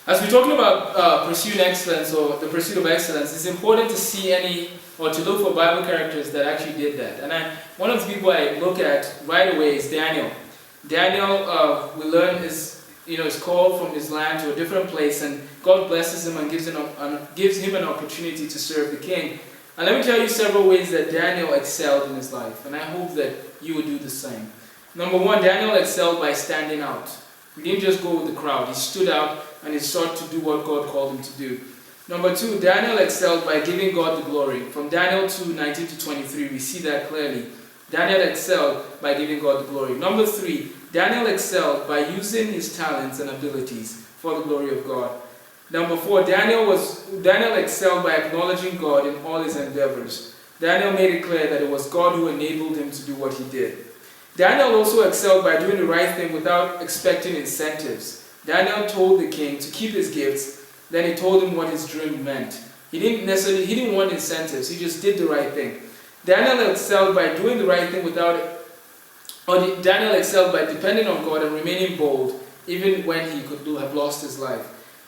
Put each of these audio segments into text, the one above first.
As we're talking about pursuing excellence or the pursuit of excellence, it's important to see to look for Bible characters that actually did that. And one of the people I look at right away is Daniel. Daniel, we learn, is called from his land to a different place, and God blesses him and gives him an opportunity to serve the king. And let me tell you several ways that Daniel excelled in his life, and I hope that you would do the same. Number one, Daniel excelled by standing out. He didn't just go with the crowd. He stood out and he sought to do what God called him to do. Number two, Daniel excelled by giving God the glory. From Daniel 2:19 to 23, we see that clearly. Daniel excelled by giving God the glory. Number three, Daniel excelled by using his talents and abilities for the glory of God. Number four, Daniel excelled by acknowledging God in all his endeavors. Daniel made it clear that it was God who enabled him to do what he did. Daniel also excelled by doing the right thing without expecting incentives. Daniel told the king to keep his gifts, then he told him what his dream meant. He didn't want incentives, he just did the right thing. Daniel excelled by doing the right thing Daniel excelled by depending on God and remaining bold, even when he could have lost his life.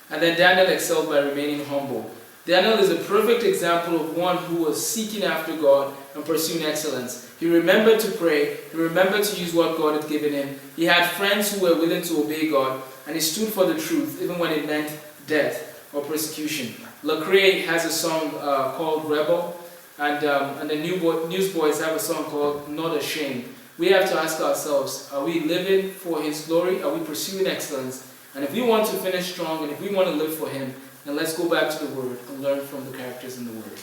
And then Daniel excelled by remaining humble. Daniel is a perfect example of one who was seeking after God and pursuing excellence. He remembered to pray, he remembered to use what God had given him. He had friends who were willing to obey God, and he stood for the truth, even when it meant death or persecution. Lecrae has a song called Rebel, and the Newsboys have a song called Not Ashamed. We have to ask ourselves, are we living for His glory? Are we pursuing excellence? And if we want to finish strong, and if we want to live for Him, then let's go back to the Word and learn from the characters in the Word.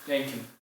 Thank you.